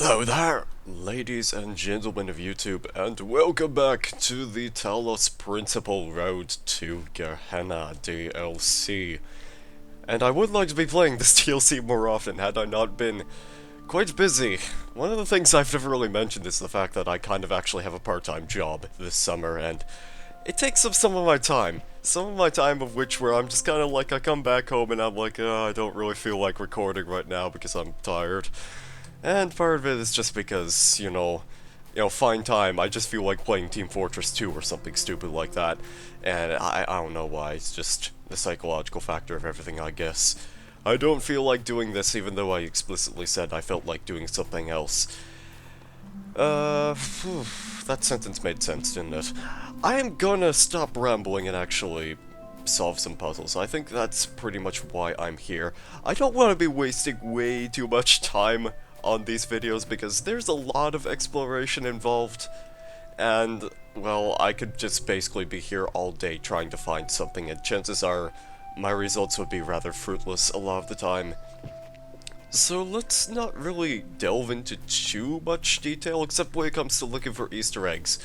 Hello there, ladies and gentlemen of YouTube, and welcome back to the Talos Principle Road to Gehenna DLC. And I would like to be playing this DLC more often had I not been quite busy. One of the things I've never really mentioned is the fact that I kind of actually have a part-time job this summer, and it takes up some of my time. Some of my time of which where I'm just kind of like, I come back home and I'm like, I don't really feel like recording right now because I'm tired. And part of it is just because, find time, I just feel like playing Team Fortress 2 or something stupid like that. And I don't know why, it's just the psychological factor of everything, I guess. I don't feel like doing this even though I explicitly said I felt like doing something else. That sentence made sense, didn't it? I am gonna stop rambling and actually solve some puzzles. I think that's pretty much why I'm here. I don't want to be wasting way too much time on these videos because there's a lot of exploration involved, and, well, I could just basically be here all day trying to find something, and chances are my results would be rather fruitless a lot of the time. So let's not really delve into too much detail, except when it comes to looking for Easter eggs.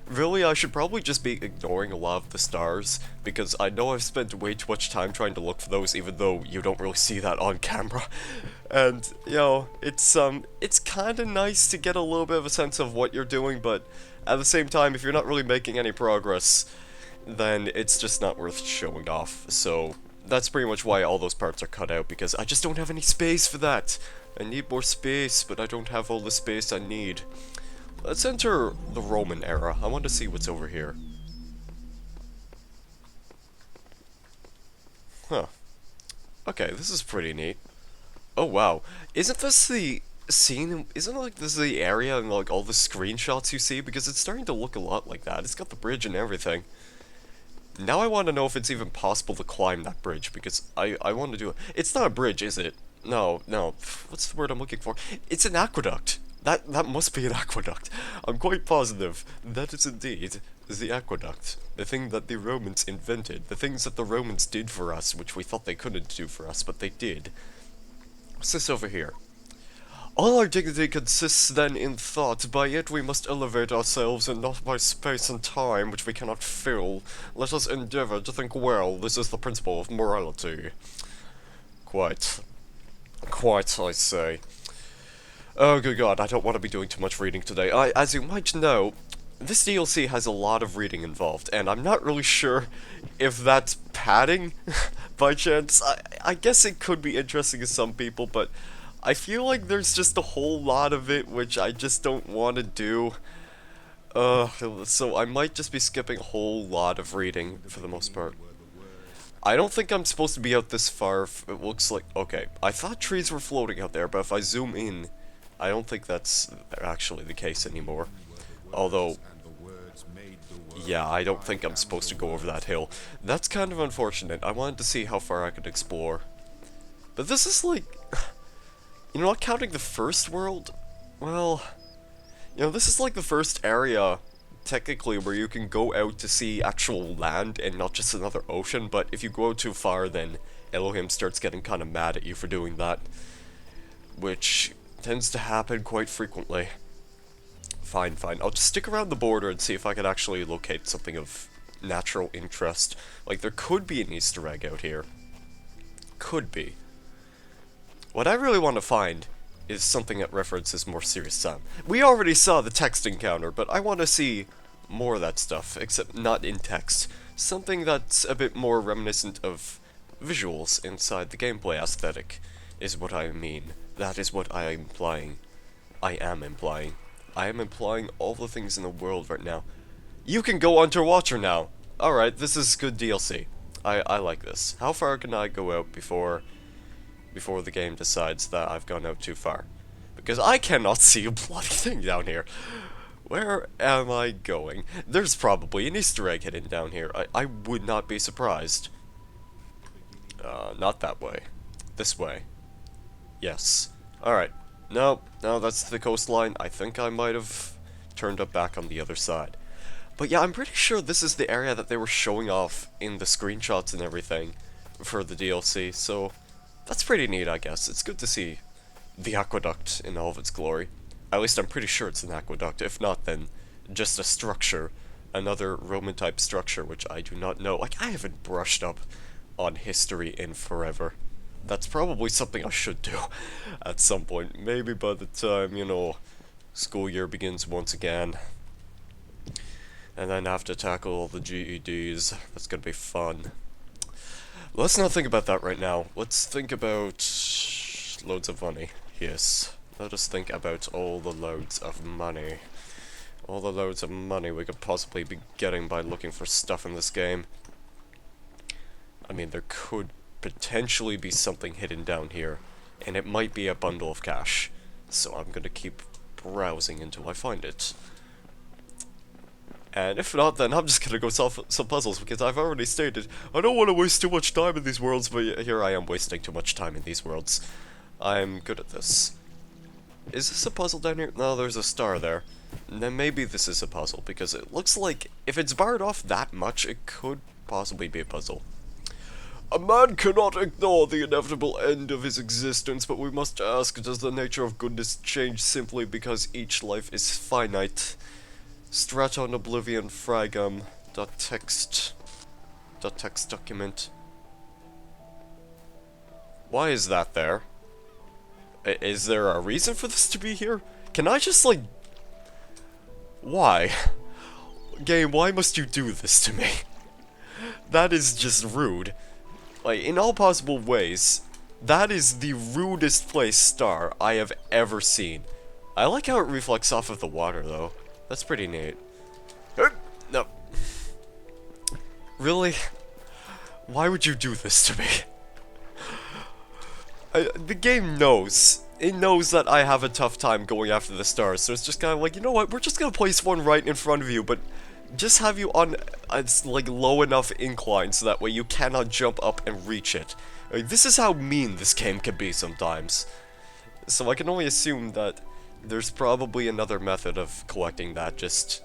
Really, I should probably just be ignoring a lot of the stars, because I know I've spent way too much time trying to look for those, even though you don't really see that on camera. And, it's kinda nice to get a little bit of a sense of what you're doing, but at the same time, if you're not really making any progress, then it's just not worth showing off. So, that's pretty much why all those parts are cut out, because I just don't have any space for that. I need more space, but I don't have all the space I need. Let's enter the Roman era. I want to see what's over here. Huh. Okay, this is pretty neat. Oh wow. Isn't this the scene, isn't like this the area and like all the screenshots you see? Because it's starting to look a lot like that. It's got the bridge and everything. Now I want to know if it's even possible to climb that bridge, because I want to do it. It's not a bridge, is it? No. What's the word I'm looking for? It's an aqueduct. That must be an aqueduct. I'm quite positive that is indeed the aqueduct. The thing that the Romans invented. The things that the Romans did for us, which we thought they couldn't do for us, but they did. What's this over here? All our dignity consists then in thought. By it we must elevate ourselves, and not by space and time, which we cannot fill. Let us endeavor to think well. This is the principle of morality. Quite, I say. Oh, good god, I don't want to be doing too much reading today. As you might know, this DLC has a lot of reading involved, and I'm not really sure if that's padding, by chance. I guess it could be interesting to some people, but I feel like there's just a whole lot of it which I just don't want to do. So I might just be skipping a whole lot of reading, for the most part. I don't think I'm supposed to be out this far. It looks like... Okay, I thought trees were floating out there, but if I zoom in, I don't think that's actually the case anymore. Although, yeah, I don't think I'm supposed to go over that hill. That's kind of unfortunate. I wanted to see how far I could explore. But this is like... not counting the first world, well, this is like the first area, technically, where you can go out to see actual land and not just another ocean, but if you go out too far, then Elohim starts getting kind of mad at you for doing that, which tends to happen quite frequently. Fine, I'll just stick around the border and see if I can actually locate something of natural interest. Like, there could be an Easter egg out here. Could be. What I really want to find is something that references more serious sound. We already saw the text encounter, but I want to see more of that stuff, except not in text. Something that's a bit more reminiscent of visuals inside the gameplay aesthetic, is what I mean. That is what I am implying. I am implying all the things in the world right now. You can go underwater now! Alright, this is good DLC. I like this. How far can I go out before the game decides that I've gone out too far? Because I cannot see a bloody thing down here. Where am I going? There's probably an Easter egg hidden down here. I would not be surprised. Not that way. This way. Yes. Alright. No, that's the coastline. I think I might have turned up back on the other side. But yeah, I'm pretty sure this is the area that they were showing off in the screenshots and everything for the DLC, so that's pretty neat, I guess. It's good to see the Aqueduct in all of its glory. At least I'm pretty sure it's an aqueduct. If not, then just a structure. Another Roman-type structure, which I do not know. Like, I haven't brushed up on history in forever. That's probably something I should do at some point. Maybe by the time, school year begins once again. And then have to tackle all the GEDs. That's gonna be fun. Let's not think about that right now. Let's think about loads of money. Yes. Let us think about all the loads of money. All the loads of money we could possibly be getting by looking for stuff in this game. I mean, there could potentially be something hidden down here, and it might be a bundle of cash. So I'm gonna keep browsing until I find it. And if not, then I'm just gonna go solve some puzzles, because I've already stated, I don't want to waste too much time in these worlds, but here I am wasting too much time in these worlds. I'm good at this. Is this a puzzle down here? No, there's a star there. And then maybe this is a puzzle, because it looks like, if it's barred off that much, it could possibly be a puzzle. A man cannot ignore the inevitable end of his existence, but we must ask, does the nature of goodness change simply because each life is finite? Straton Oblivion Fragum. .text document. Why is that there? Is there a reason for this to be here? Can I just, like... Why? Game, why must you do this to me? That is just rude. Like, in all possible ways, that is the rudest placed star I have ever seen. I like how it reflects off of the water, though. That's pretty neat. No. Really? Why would you do this to me? The game knows. It knows that I have a tough time going after the stars, so it's just kind of like, you know what, we're just gonna place one right in front of you, but just have you on a, like, low enough incline so that way you cannot jump up and reach it. Like, this is how mean this game can be sometimes. So I can only assume that there's probably another method of collecting that, just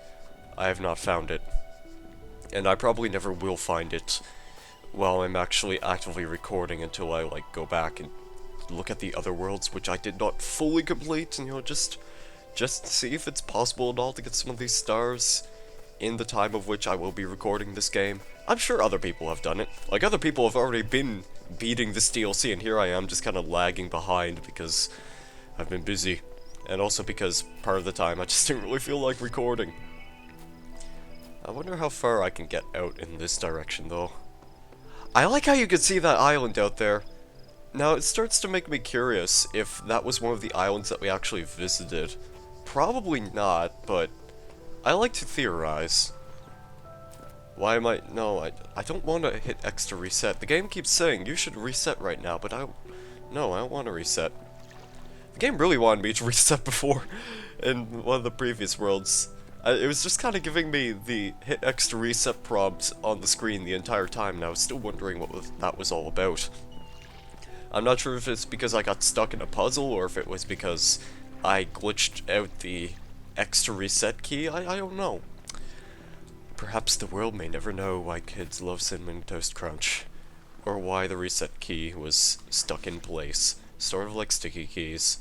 I have not found it. And I probably never will find it while I'm actually actively recording until I, like, go back and look at the other worlds, which I did not fully complete, and, just see if it's possible at all to get some of these stars in the time of which I will be recording this game. I'm sure other people have done it. Like, other people have already been beating this DLC, and here I am just kind of lagging behind because I've been busy. And also because part of the time I just didn't really feel like recording. I wonder how far I can get out in this direction, though. I like how you can see that island out there. Now, it starts to make me curious if that was one of the islands that we actually visited. Probably not, but I like to theorize. Why am I... No, I don't want to hit X to reset. The game keeps saying, you should reset right now, but No, I don't want to reset. The game really wanted me to reset before in one of the previous worlds. It was just kind of giving me the hit X to reset prompt on the screen the entire time, and I was still wondering what that was all about. I'm not sure if it's because I got stuck in a puzzle, or if it was because I glitched out the X to reset key. I don't know. Perhaps the world may never know why kids love Cinnamon Toast Crunch, or why the reset key was stuck in place, sort of like sticky keys.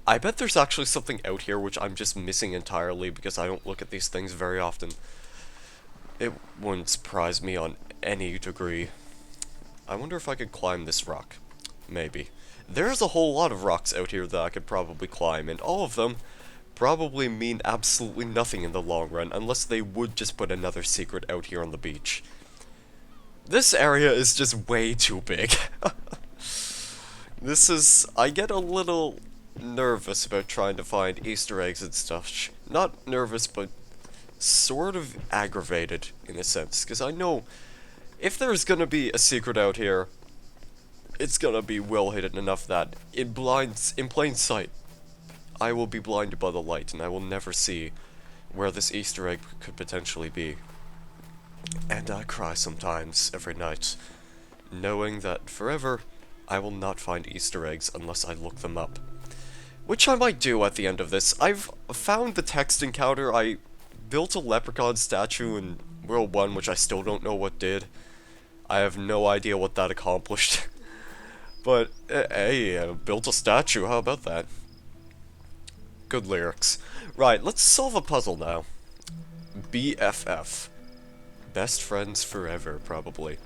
I bet there's actually something out here which I'm just missing entirely because I don't look at these things very often. It wouldn't surprise me on any degree. I wonder if I could climb this rock. Maybe. There's a whole lot of rocks out here that I could probably climb, and all of them probably mean absolutely nothing in the long run, unless they would just put another secret out here on the beach. This area is just way too big. I get a little nervous about trying to find Easter eggs and stuff. Not nervous, but sort of aggravated, in a sense, because I know if there's gonna be a secret out here, it's gonna be well hidden enough that in plain sight, I will be blinded by the light, and I will never see where this Easter egg could potentially be. And I cry sometimes, every night, knowing that forever, I will not find Easter eggs unless I look them up. Which I might do at the end of this. I've found the text encounter. I built a leprechaun statue in World 1, which I still don't know what did. I have no idea what that accomplished. But, hey, I built a statue, how about that? Good lyrics. Right, let's solve a puzzle now. BFF. Best friends forever, probably.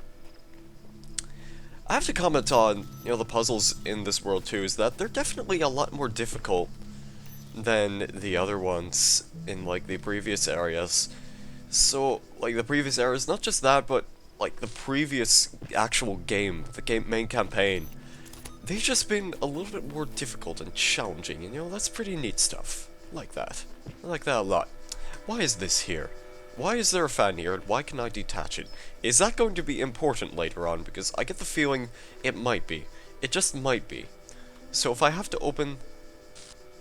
I have to comment on, the puzzles in this world too, is that they're definitely a lot more difficult than the other ones in, like, the previous areas. So, like, the previous areas, not just that, but, like, the previous actual game, the main campaign, they've just been a little bit more difficult and challenging, and, that's pretty neat stuff. I like that. I like that a lot. Why is this here? Why is there a fan here, and why can I detach it? Is that going to be important later on? Because I get the feeling it might be. It just might be. So if I have to open...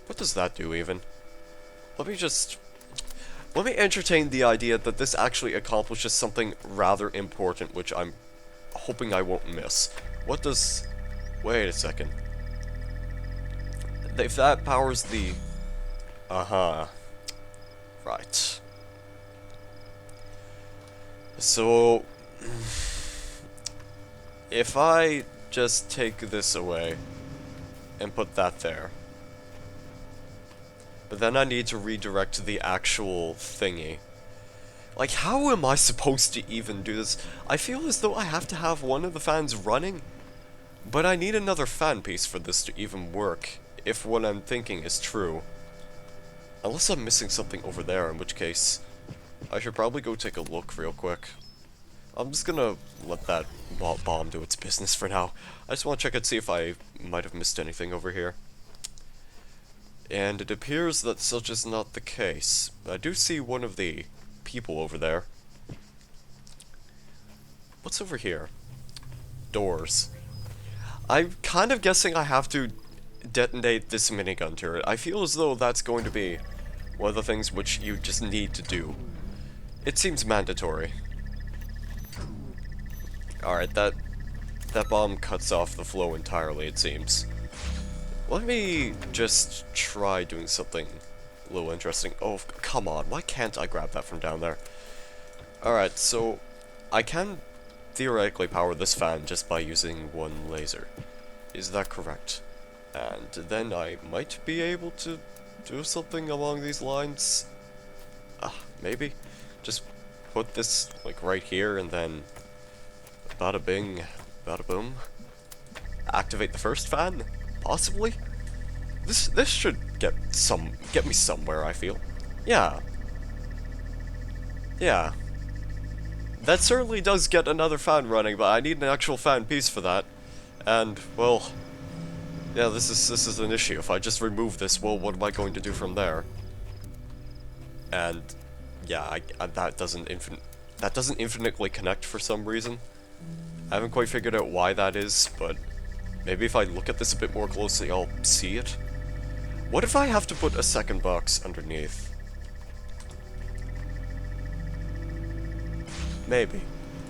What does that do, even? Let me entertain the idea that this actually accomplishes something rather important, which I'm hoping I won't miss. What does... Wait a second. If that powers the... Uh-huh. Right. So... If I just take this away and put that there... But then I need to redirect the actual thingy. Like, how am I supposed to even do this? I feel as though I have to have one of the fans running, but I need another fan piece for this to even work, if what I'm thinking is true. Unless I'm missing something over there, in which case, I should probably go take a look real quick. I'm just gonna let that bomb do its business for now. I just want to check and see if I might have missed anything over here. And it appears that such is not the case. I do see one of the people over there. What's over here? Doors. I'm kind of guessing I have to detonate this minigun turret. I feel as though that's going to be one of the things which you just need to do. It seems mandatory. Alright, that bomb cuts off the flow entirely, it seems. Let me just try doing something a little interesting. Oh, come on, why can't I grab that from down there? Alright, so I can theoretically power this fan just by using one laser. Is that correct? And then I might be able to do something along these lines. Maybe. Just put this, like, right here, and then bada bing, bada boom. Activate the first fan? Possibly? This should get me somewhere, I feel. Yeah. Yeah. That certainly does get another fan running, but I need an actual fan piece for that. And, well, yeah, this is an issue. If I just remove this, well, what am I going to do from there? And yeah, that doesn't infinitely connect for some reason. I haven't quite figured out why that is, but maybe if I look at this a bit more closely, I'll see it. What if I have to put a second box underneath? Maybe.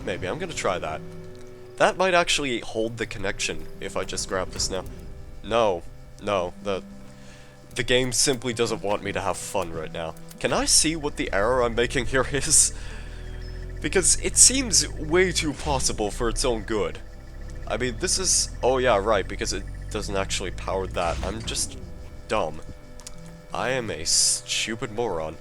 Maybe. I'm gonna try that. That might actually hold the connection if I just grab this now. No. No. The game simply doesn't want me to have fun right now. Can I see what the error I'm making here is? Because it seems way too possible for its own good. I mean, this is... Oh yeah, right, because it doesn't actually power that. I'm just dumb. I am a stupid moron.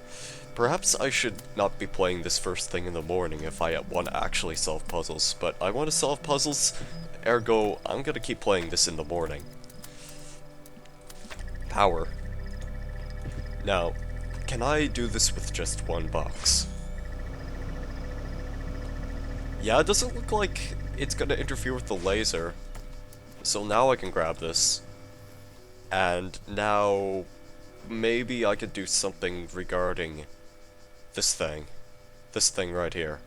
Perhaps I should not be playing this first thing in the morning if I want to actually solve puzzles, but I want to solve puzzles, ergo, I'm gonna keep playing this in the morning. Power. Now, can I do this with just one box? Yeah, it doesn't look like it's gonna interfere with the laser. So now I can grab this. And now maybe I could do something regarding this thing. This thing right here.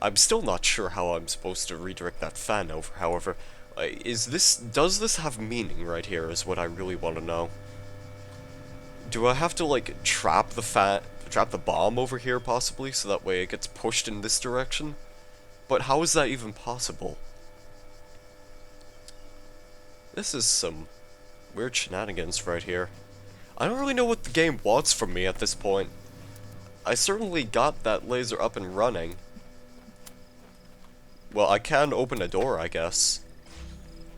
I'm still not sure how I'm supposed to redirect that fan over, however. Does this have meaning right here is what I really want to know. Do I have to, like, trap the bomb over here, possibly, so that way it gets pushed in this direction? But how is that even possible? This is some weird shenanigans right here. I don't really know what the game wants from me at this point. I certainly got that laser up and running. Well, I can open a door, I guess.